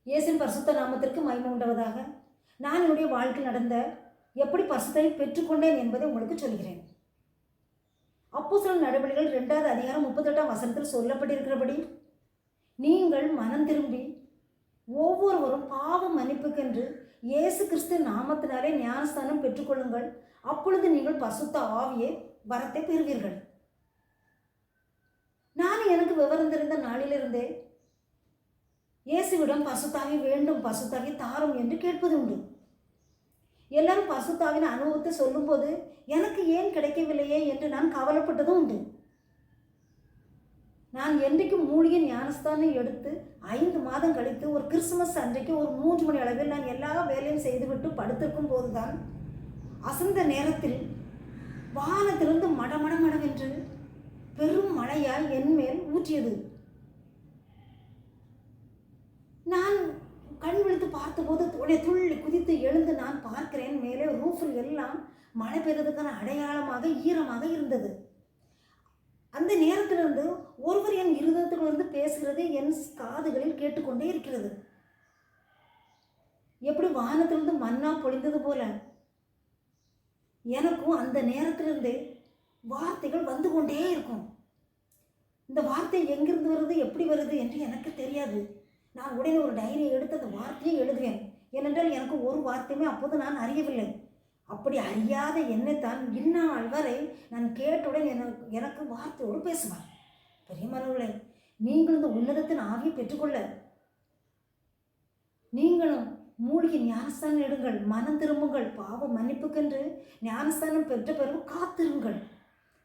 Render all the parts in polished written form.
இயேசுவின் பரிசுத்த நாமத்திற்கு மகிமை உண்டாவதாக. நான் என்னுடைய வாழ்க்கையில் நடந்த எப்படி பரிசுத்தை பெற்றுக்கொண்டேன் என்பதை உங்களுக்கு சொல்கிறேன். அப்போஸ்தலர் நடவடிக்கைகள் 2வது அதிகாரம் 38ஆம் வசனத்தில் சொல்லப்பட்டிருக்கிறபடி, நீங்கள் மனம் திரும்பி ஒவ்வொருவரும் பாவ மன்னிப்புக்கென்று இயேசு கிறிஸ்து நாமத்தினாலே ஞானஸ்தானம் பெற்றுக்கொள்ளுங்கள். அப்பொழுது நீங்கள் பரிசுத்த ஆவியை வரத்தை பெறுவீர்கள். நான் எனக்கு விவரம் தெரிந்த நாளிலிருந்தே இயேசுவிடம் பரிசுத்தாவி வேண்டும், பரிசுத்தாவி தாரும் என்று கேட்பது உண்டு. எல்லாரும் பரிசுத்தாவின் அனுபவத்தை சொல்லும்போது எனக்கு ஏன் கிடைக்கவில்லையே என்று நான் கவலைப்பட்டதும் உண்டு. நான் என்றைக்கு மூலிகை ஞானஸ்தானம் எடுத்து 5 மாதம் கழித்து ஒரு கிறிஸ்துமஸ் அன்றைக்கு ஒரு 3 மணி அளவில் நான் எல்லா வேலையும் செய்துவிட்டு படுத்திருக்கும் போதுதான் அசந்த நேரத்தில் வானத்திலிருந்து மடமடமடவென்று பெரும் மழையால் என் மேல் ஊற்றியது. நான் கண் விழித்து பார்த்தபோது உடனே துள்ளி குதித்து எழுந்து நான் பார்க்கிறேன், மேலே ரூஃபில் எல்லாம் மழை பெய்ததுக்கான அடையாளமாக ஈரமாக இருந்தது. அந்த நேரத்திலிருந்து ஒருவர் என் இருதயத்திலிருந்து பேசுகிறது என் காதுகளில் கேட்டுக்கொண்டே இருக்கிறது. எப்படி வானத்திலிருந்து மன்னா பொழிந்தது போல எனக்கும் அந்த நேரத்திலிருந்து வார்த்தைகள் வந்து கொண்டே இருக்கும். இந்த வார்த்தை எங்கிருந்து வருது, எப்படி வருது என்று எனக்கு தெரியாது. நான் உடனே ஒரு டைரி எடுத்து அந்த வார்த்தையை எழுதுவேன். ஏனென்றால் எனக்கு ஒரு வார்த்தையுமே அப்போது நான் அறியவில்லை. அப்படி அறியாத என்னைத்தான் இந்நாள் வரை நான் கேட்டவுடன் எனக்கு வார்த்தையோடு பேசுவார். பெரியமானவர்களே, நீங்கள் இந்த உன்னதத்தின் ஆவியை பெற்றுக்கொள்ள நீங்களும் மூலிகை ஞானஸ்தானம் எடுங்கள், மனம் திரும்புங்கள், பாவ மன்னிப்புக்கென்று ஞானஸ்தானம் பெற்ற பிறகு காத்திருங்கள்.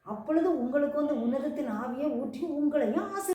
அப்பொழுது உங்களுக்கு உன்னதத்தின் ஆவியை ஊற்றி உங்களையும்